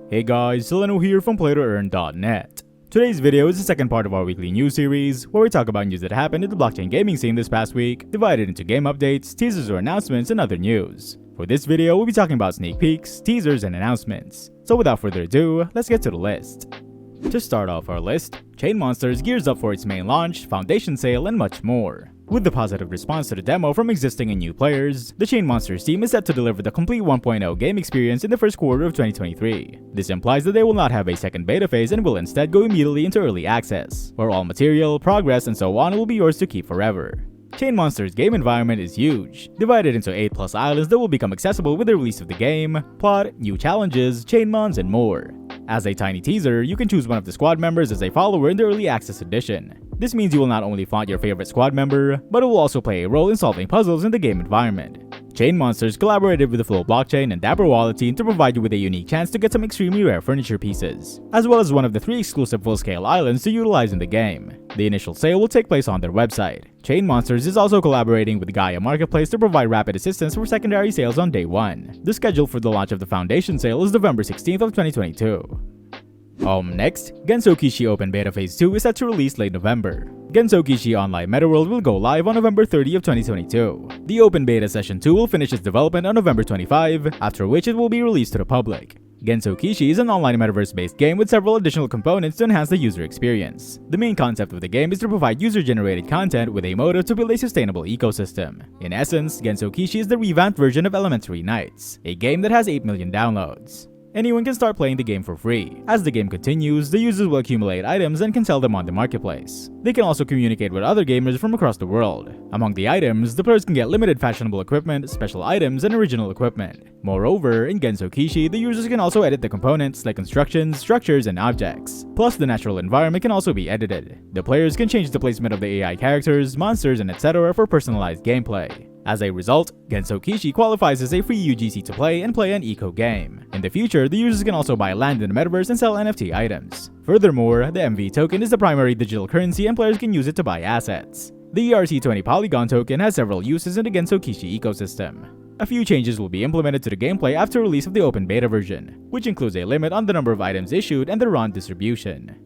Hey guys, Soleno here from PlayToEarn.net. Today's video is the second part of our weekly news series, where we talk about news that happened in the blockchain gaming scene this past week, divided into game updates, teasers or announcements, and other news. For this video, we'll be talking about sneak peeks, teasers, and announcements. So without further ado, let's get to the list. To start off our list, Chainmonsters gears up for its main launch, foundation sale, and much more. With the positive response to the demo from existing and new players, the Chainmonsters team is set to deliver the complete 1.0 game experience in the first quarter of 2023. This implies that they will not have a second beta phase and will instead go immediately into early access, where all material, progress, and so on will be yours to keep forever. Chainmonsters' game environment is huge, divided into 8+ islands that will become accessible with the release of the game, plot, new challenges, chainmons, and more. As a tiny teaser, you can choose one of the squad members as a follower in the early access edition. This means you will not only find your favorite squad member, but it will also play a role in solving puzzles in the game environment. Chainmonsters collaborated with the Flow blockchain and Dapper Wallet team to provide you with a unique chance to get some extremely rare furniture pieces, as well as one of the 3 exclusive full-scale islands to utilize in the game. The initial sale will take place on their website. Chainmonsters is also collaborating with Gaia Marketplace to provide rapid assistance for secondary sales on day 1. The schedule for the launch of the foundation sale is November 16th of 2022. Next, Genso Kishi Open Beta Phase 2 is set to release late November. Genso Kishi Online Meta World will go live on November 30 of 2022. The Open Beta Session 2 will finish its development on November 25, after which it will be released to the public. Genso Kishi is an online metaverse-based game with several additional components to enhance the user experience. The main concept of the game is to provide user-generated content with a motive to build a sustainable ecosystem. In essence, Genso Kishi is the revamped version of Elementary Nights, a game that has 8 million downloads. Anyone can start playing the game for free. As the game continues, the users will accumulate items and can sell them on the marketplace. They can also communicate with other gamers from across the world. Among the items, the players can get limited fashionable equipment, special items, and original equipment. Moreover, in Genso Kishi, the users can also edit the components like constructions, structures, and objects. Plus, the natural environment can also be edited. The players can change the placement of the AI characters, monsters, and etc. for personalized gameplay. As a result, Genso Kishi qualifies as a free UGC to play and play an eco game. In the future, the users can also buy land in the metaverse and sell NFT items. Furthermore, the MV token is the primary digital currency and players can use it to buy assets. The ERC20 Polygon token has several uses in the Genso Kishi ecosystem. A few changes will be implemented to the gameplay after release of the open beta version, which includes a limit on the number of items issued and their RON distribution.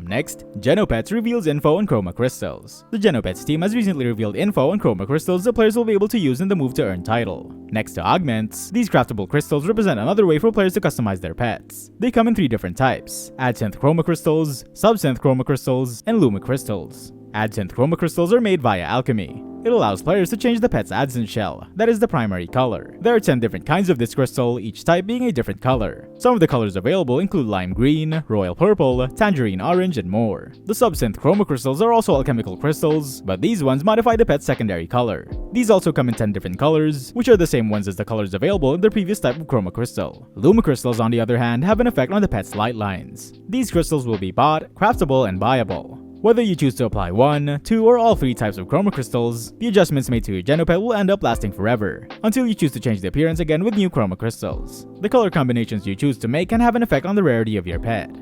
Next, Genopets reveals info on chroma crystals. The Genopets team has recently revealed info on chroma crystals that players will be able to use in the Move to Earn title. Next to augments, these craftable crystals represent another way for players to customize their pets. They come in 3 different types: Adsynth chroma crystals, Subsynth chroma crystals, and Luma crystals. Adsynth chroma crystals are made via alchemy. It allows players to change the pet's Adsynth shell, that is the primary color. There are 10 different kinds of this crystal, each type being a different color. Some of the colors available include lime green, royal purple, tangerine orange, and more. The Subsynth chroma crystals are also alchemical crystals, but these ones modify the pet's secondary color. These also come in 10 different colors, which are the same ones as the colors available in the previous type of chroma crystal. Luma crystals, on the other hand, have an effect on the pet's light lines. These crystals will be bought, craftable, and buyable. Whether you choose to apply 1, 2, or all 3 types of chroma crystals, the adjustments made to your Genopet will end up lasting forever, until you choose to change the appearance again with new chroma crystals. The color combinations you choose to make can have an effect on the rarity of your pet.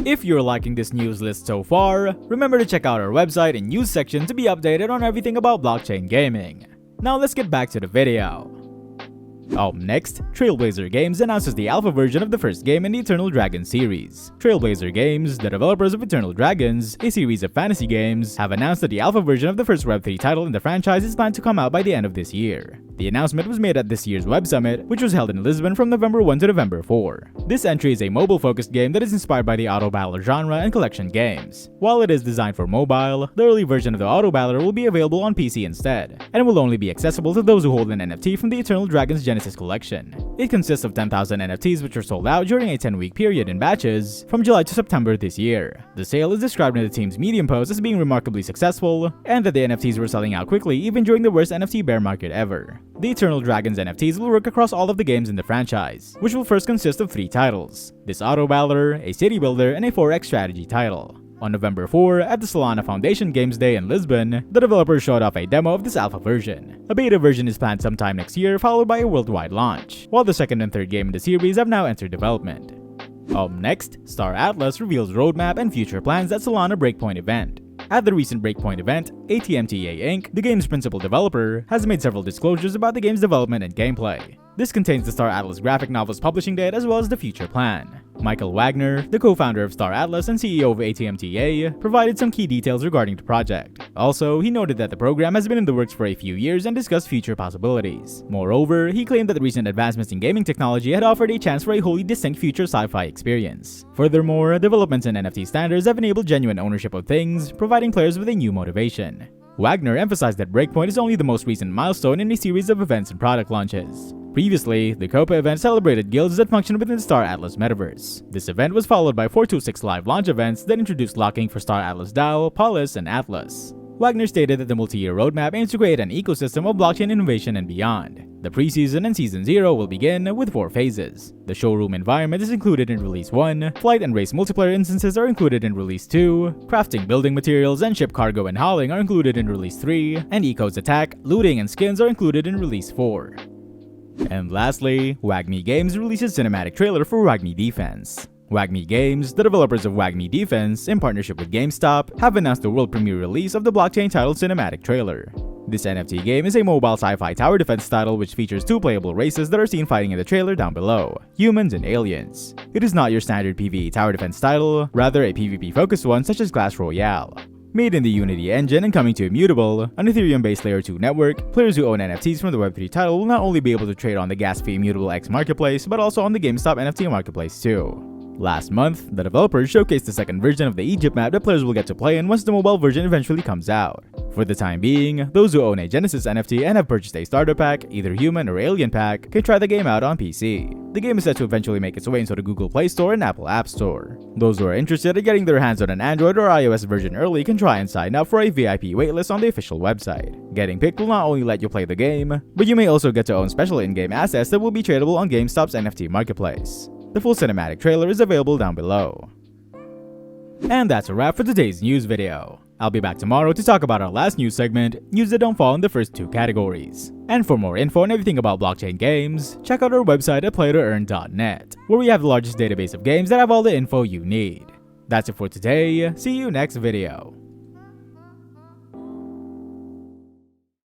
If you're liking this news list so far, remember to check out our website and news section to be updated on everything about blockchain gaming. Now let's get back to the video. Next, Trailblazer Games announces the alpha version of the first game in the Eternal Dragons series. Trailblazer Games, the developers of Eternal Dragons, a series of fantasy games, have announced that the alpha version of the first Web3 title in the franchise is planned to come out by the end of this year. The announcement was made at this year's Web Summit, which was held in Lisbon from November 1 to November 4. This entry is a mobile-focused game that is inspired by the auto battler genre and collection games. While it is designed for mobile, the early version of the auto battler will be available on PC instead, and will only be accessible to those who hold an NFT from the Eternal Dragons Genesis collection. It consists of 10,000 NFTs which are sold out during a 10-week period in batches from July to September this year. The sale is described in the team's Medium post as being remarkably successful, and that the NFTs were selling out quickly even during the worst NFT bear market ever. The Eternal Dragons NFTs will work across all of the games in the franchise, which will first consist of 3 titles: this auto battler, a city builder, and a 4X strategy title. On November 4, at the Solana Foundation Games Day in Lisbon, the developers showed off a demo of this alpha version. A beta version is planned sometime next year, followed by a worldwide launch, while the second and third game in the series have now entered development. Next, Star Atlas reveals roadmap and future plans at Solana Breakpoint event. At the recent Breakpoint event, ATMTA Inc., the game's principal developer, has made several disclosures about the game's development and gameplay. This contains the Star Atlas graphic novel's publishing date as well as the future plan. Michael Wagner, the co-founder of Star Atlas and CEO of ATMTA, provided some key details regarding the project. Also, he noted that the program has been in the works for a few years and discussed future possibilities. Moreover, he claimed that the recent advancements in gaming technology had offered a chance for a wholly distinct future sci-fi experience. Furthermore, developments in NFT standards have enabled genuine ownership of things, providing players with a new motivation. Wagner emphasized that Breakpoint is only the most recent milestone in a series of events and product launches. Previously, the Copa event celebrated guilds that function within the Star Atlas metaverse. This event was followed by 426 live launch events that introduced locking for Star Atlas DAO, Polis, and Atlas. Wagner stated that the multi-year roadmap aims to create an ecosystem of blockchain innovation and beyond. The preseason and Season 0 will begin with 4 phases. The showroom environment is included in Release 1, flight and race multiplayer instances are included in Release 2, crafting building materials and ship cargo and hauling are included in Release 3, and Eco's attack, looting, and skins are included in Release 4. And lastly, WAGMI Games releases cinematic trailer for WAGMI Defense. WAGMI Games, the developers of WAGMI Defense, in partnership with GameStop, have announced the world premiere release of the blockchain title cinematic trailer. This NFT game is a mobile sci-fi tower defense title which features 2 playable races that are seen fighting in the trailer down below, humans and aliens. It is not your standard PvE tower defense title, rather a PvP-focused one such as Clash Royale. Made in the Unity engine and coming to Immutable, an Ethereum-based Layer 2 network, players who own NFTs from the Web3 title will not only be able to trade on the gas-fee Immutable X marketplace, but also on the GameStop NFT marketplace too. Last month, the developers showcased the second version of the Egypt map that players will get to play in once the mobile version eventually comes out. For the time being, those who own a Genesis NFT and have purchased a starter pack, either human or alien pack, can try the game out on PC. The game is set to eventually make its way into the Google Play Store and Apple App Store. Those who are interested in getting their hands on an Android or iOS version early can try and sign up for a VIP waitlist on the official website. Getting picked will not only let you play the game, but you may also get to own special in-game assets that will be tradable on GameStop's NFT marketplace. The full cinematic trailer is available down below. And that's a wrap for today's news video. I'll be back tomorrow to talk about our last news segment, news that don't fall in the first 2 categories. And for more info on everything about blockchain games, check out our website at PlayToEarn.net, where we have the largest database of games that have all the info you need. That's it for today, see you next video.